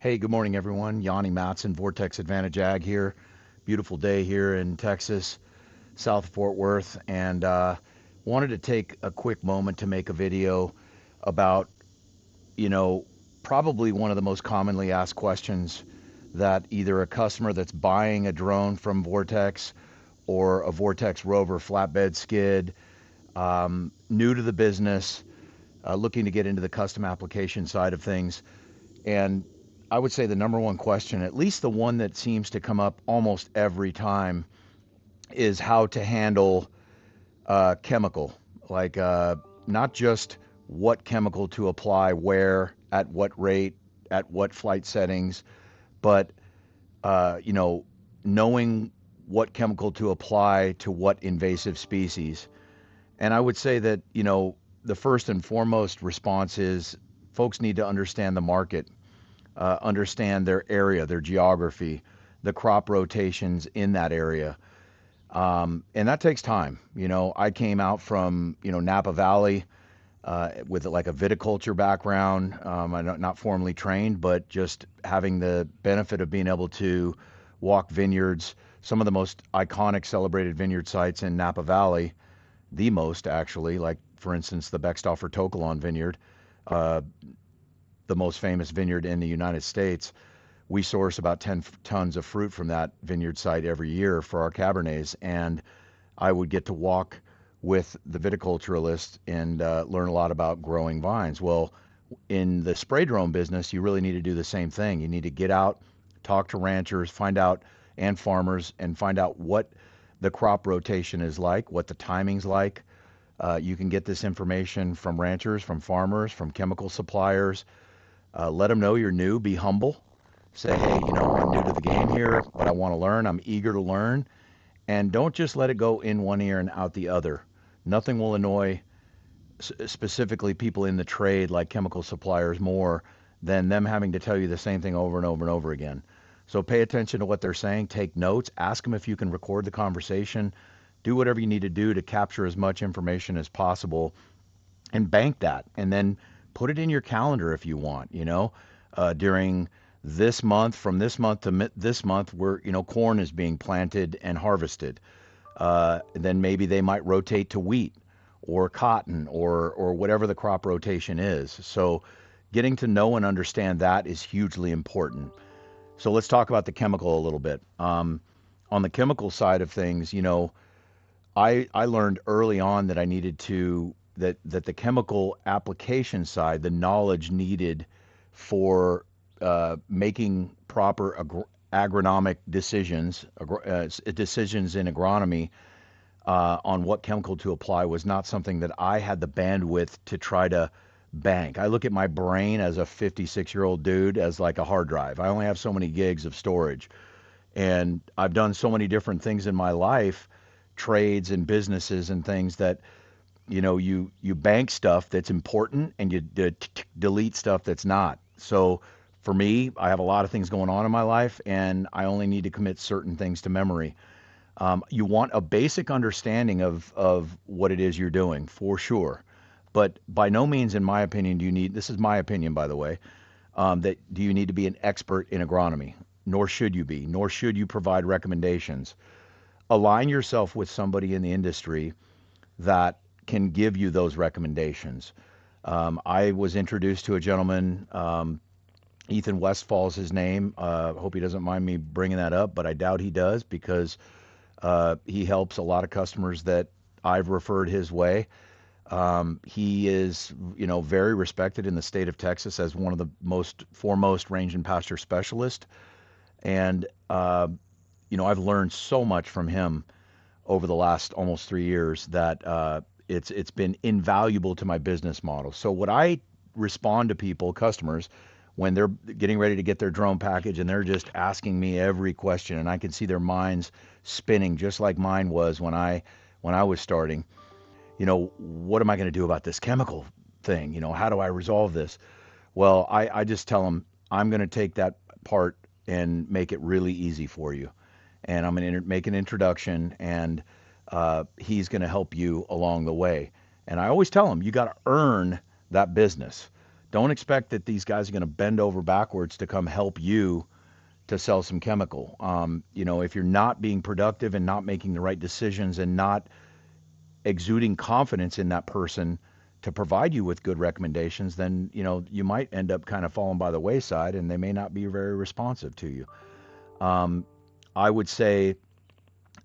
Hey, good morning, everyone. Yanni Matson, Vortex Advantage Ag here. Beautiful day here in Texas, south of Fort Worth, and wanted to take a quick moment to make a video about, you know, probably one of the most commonly asked questions that either a customer that's buying a drone from Vortex or a Vortex Rover flatbed skid, new to the business, looking to get into the custom application side of things. And I would say the number one question, at least the one that seems to come up almost every time, is how to handle chemical. Like, not just what chemical to apply, where, at what rate, at what flight settings, but, you know, knowing what chemical to apply to what invasive species. And I would say that, the first and foremost response is folks need to understand the market, understand their area, their geography, the crop rotations in that area. And that takes time. I came out from, Napa Valley with like a viticulture background. I'm not formally trained, but just having the benefit of being able to walk vineyards, some of the most iconic celebrated vineyard sites in Napa Valley, the most actually, like for instance, the Beckstoffer Tokalon vineyard, uh, the most famous vineyard in the United States. We source about 10 tons of fruit from that vineyard site every year for our Cabernets. And I would get to walk with the viticulturalist and learn a lot about growing vines. Well, in the spray drone business, you really need to do the same thing. You need to get out, talk to ranchers, find out, and farmers, and find out what the crop rotation is like, what the timing's like. You can get this information from ranchers, from farmers, from chemical suppliers. Let them know you're new. Be humble. Say, hey, I'm new to the game here, but I want to learn. I'm eager to learn. And don't just let it go in one ear and out the other. Nothing will annoy specifically people in the trade like chemical suppliers more than them having to tell you the same thing over and over and over again. So pay attention to what they're saying, take notes, ask them if you can record the conversation, do whatever you need to do to capture as much information as possible and bank that, and then put it in your calendar if you want. During this month, from this month to this month, where corn is being planted and harvested. Then maybe they might rotate to wheat or cotton or whatever the crop rotation is. So getting to know and understand that is hugely important. So let's talk about the chemical a little bit. On the chemical side of things, I learned early on that I needed to that the chemical application side, the knowledge needed for making proper agronomic decisions, decisions in agronomy on what chemical to apply was not something that I had the bandwidth to try to bank. I look at my brain as a 56-year-old dude as like a hard drive. I only have so many gigs of storage. And I've done so many different things in my life, trades and businesses and things that you bank stuff that's important and you delete stuff that's not. So for me, I have a lot of things going on in my life and I only need to commit certain things to memory. You want a basic understanding of what it is you're doing for sure. But by no means, in my opinion, do you need, this is my opinion, by the way, that do you need to be an expert in agronomy? Nor should you be, nor should you provide recommendations. Align yourself with somebody in the industry that can give you those recommendations. I was introduced to a gentleman, Ethan Westfall's his name. Hope he doesn't mind me bringing that up, but I doubt he does because he helps a lot of customers that I've referred his way. He is, very respected in the state of Texas as one of the most foremost range and pasture specialists. And, I've learned so much from him over the last almost 3 years that it's been invaluable to my business model. So what I respond to people, customers, when they're getting ready to get their drone package and they're just asking me every question, and I can see their minds spinning just like mine was when I was starting. What am I going to do about this chemical thing? How do I resolve this? Well, I just tell them I'm going to take that part and make it really easy for you. And I'm going to make an introduction, and he's going to help you along the way. And I always tell them, you got to earn that business. Don't expect that these guys are going to bend over backwards to come help you to sell some chemical. If you're not being productive and not making the right decisions and not exuding confidence in that person to provide you with good recommendations, then, you might end up kind of falling by the wayside and they may not be very responsive to you. I would say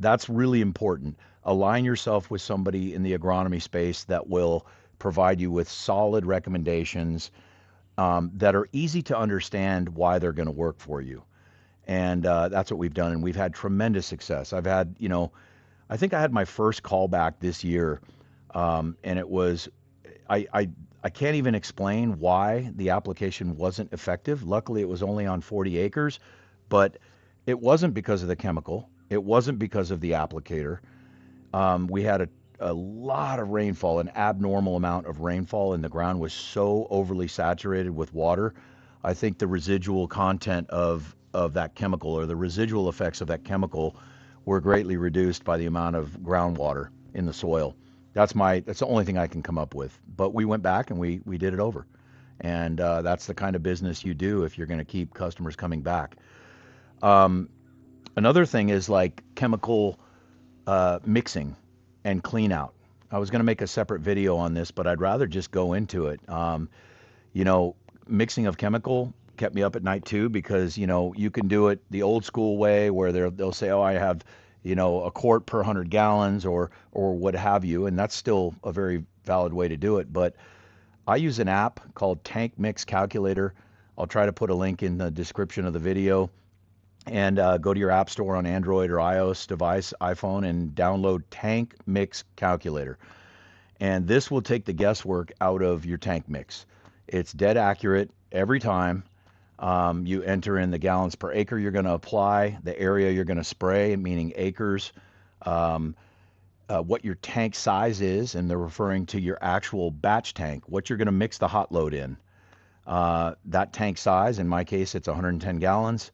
that's really important. Align yourself with somebody in the agronomy space that will provide you with solid recommendations that are easy to understand why they're going to work for you. And that's what we've done. And we've had tremendous success. I think I had my first callback this year. And it was, I can't even explain why the application wasn't effective. Luckily, it was only on 40 acres, but it wasn't because of the chemical. It wasn't because of the applicator. We had a lot of rainfall, an abnormal amount of rainfall, and the ground was so overly saturated with water. I think the residual content of that chemical, or the residual effects of that chemical, were greatly reduced by the amount of groundwater in the soil. That's the only thing I can come up with. But we went back and we did it over. And that's the kind of business you do if you're going to keep customers coming back. Another thing is like chemical mixing and clean out. I was going to make a separate video on this, but I'd rather just go into it. Mixing of chemical kept me up at night too, because, you can do it the old school way where they'll say, oh, I have, a quart per 100 gallons or what have you. And that's still a very valid way to do it. But I use an app called Tank Mix Calculator. I'll try to put a link in the description of the video. And go to your app store on Android or iOS device, iPhone, and download Tank Mix Calculator. And this will take the guesswork out of your tank mix. It's dead accurate every time. You enter in the gallons per acre you're going to apply, the area you're going to spray, meaning acres, what your tank size is, and they're referring to your actual batch tank, what you're going to mix the hot load in. That tank size, in my case, it's 110 gallons.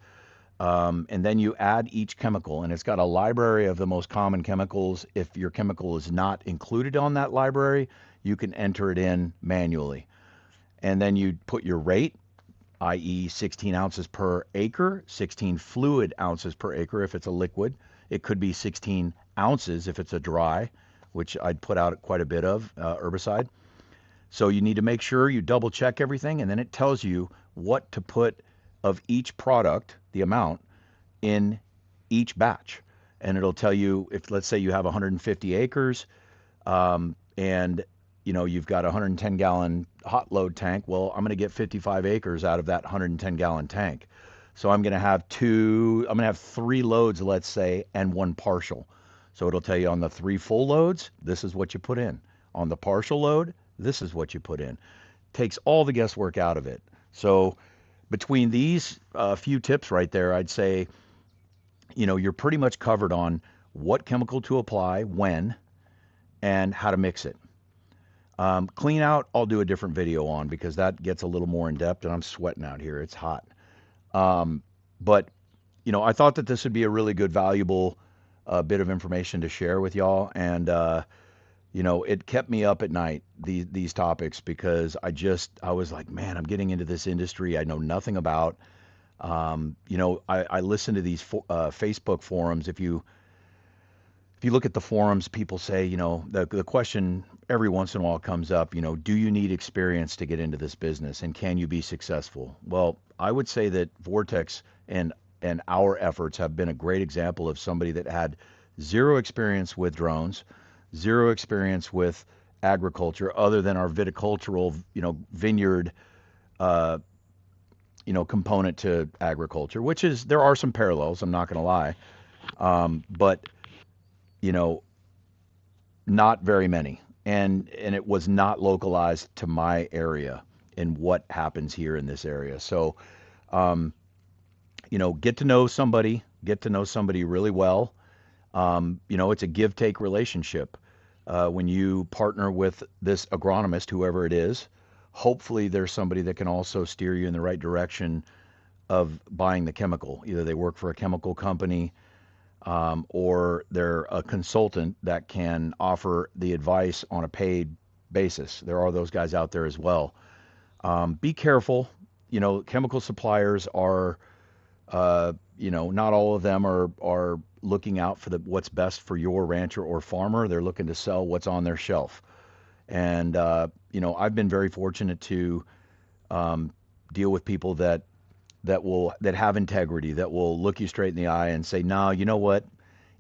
And then you add each chemical, and it's got a library of the most common chemicals. If your chemical is not included on that library, you can enter it in manually. And then you put your rate, i.e. 16 ounces per acre, 16 fluid ounces per acre if it's a liquid. It could be 16 ounces if it's a dry, which I'd put out quite a bit of herbicide. So you need to make sure you double check everything, and then it tells you what to put of each product, the amount, in each batch. And it'll tell you, if let's say you have 150 acres, and you've got a 110 gallon hot load tank. Well, I'm going to get 55 acres out of that 110 gallon tank. So I'm going to have 3 loads, let's say, and 1 partial. So it'll tell you on the 3 full loads, this is what you put in. On the partial load, this is what you put in. Takes all the guesswork out of it. So between these few tips right there, I'd say, you're pretty much covered on what chemical to apply, when, and how to mix it. Clean out, I'll do a different video on, because that gets a little more in depth, and I'm sweating out here. It's hot. But, I thought that this would be a really good, valuable bit of information to share with y'all. And, it kept me up at night, these topics, because I was like, man, I'm getting into this industry I know nothing about. I listen to these Facebook forums. If you look at the forums, people say, the question every once in a while comes up, do you need experience to get into this business, and can you be successful? Well, I would say that Vortex and our efforts have been a great example of somebody that had 0 experience with drones, 0 experience with agriculture other than our viticultural, vineyard, component to agriculture, which is, there are some parallels, I'm not going to lie. But, not very many. And it was not localized to my area and what happens here in this area. So, get to know somebody really well. It's a give-take relationship. When you partner with this agronomist, whoever it is, hopefully there's somebody that can also steer you in the right direction of buying the chemical. Either they work for a chemical company, or they're a consultant that can offer the advice on a paid basis. There are those guys out there as well. Be careful. You know, chemical suppliers are, not all of them are looking out for what's best for your rancher or farmer. They're looking to sell what's on their shelf. And I've been very fortunate to deal with people that have integrity, that will look you straight in the eye and say, "No, you know what?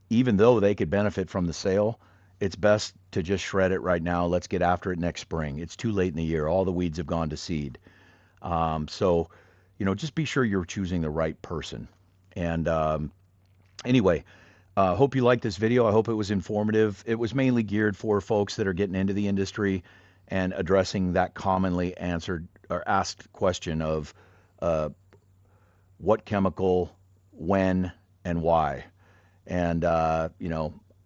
Even though they could benefit from the sale, it's best to just shred it right now. Let's get after it next spring. It's too late in the year. All the weeds have gone to seed." So, just be sure you're choosing the right person. And anyway, hope you liked this video. I hope it was informative. It was mainly geared for folks that are getting into the industry and addressing that commonly answered or asked question of uh, what chemical, when, and why. And I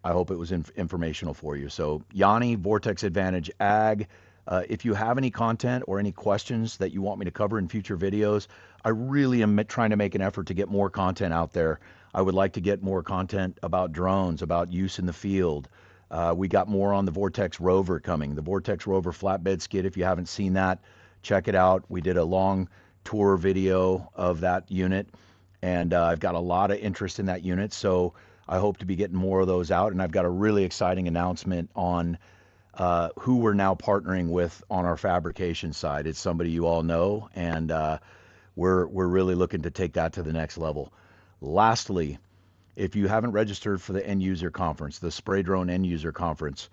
hope it was informational for you. So Yanni, Vortex Advantage Ag. If you have any content or any questions that you want me to cover in future videos, I really am trying to make an effort to get more content out there. I would like to get more content about drones, about use in the field. We got more on the Vortex Rover coming. The Vortex Rover flatbed skid, if you haven't seen that, check it out. We did a long tour video of that unit, and I've got a lot of interest in that unit. So I hope to be getting more of those out. And I've got a really exciting announcement on who we're now partnering with on our fabrication side. It's somebody you all know, and we're really looking to take that to the next level. Lastly, if you haven't registered for the end user conference, the Spray Drone End User Conference,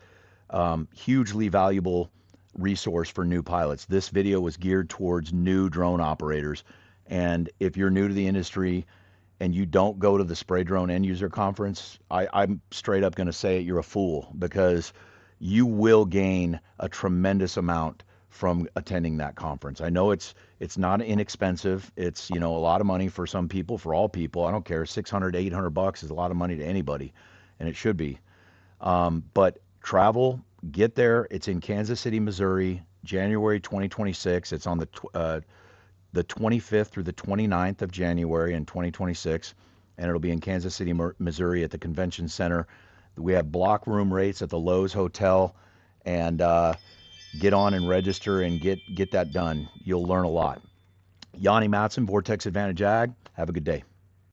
hugely valuable resource for new pilots. This video was geared towards new drone operators. And if you're new to the industry and you don't go to the Spray Drone End User Conference, I'm straight up going to say it, you're a fool, because you will gain a tremendous amount from attending that conference. I know it's not inexpensive. It's, a lot of money for some people, for all people. I don't care. 600, 800 bucks is a lot of money to anybody, and it should be. But travel, get there. It's in Kansas City, Missouri, January 2026. It's on the 25th through the 29th of January in 2026, and it'll be in Kansas City, Missouri at the Convention Center. We have block room rates at the Lowe's Hotel, and get on and register and get that done. You'll learn a lot. Yanni Matson, Vortex Advantage Ag. Have a good day.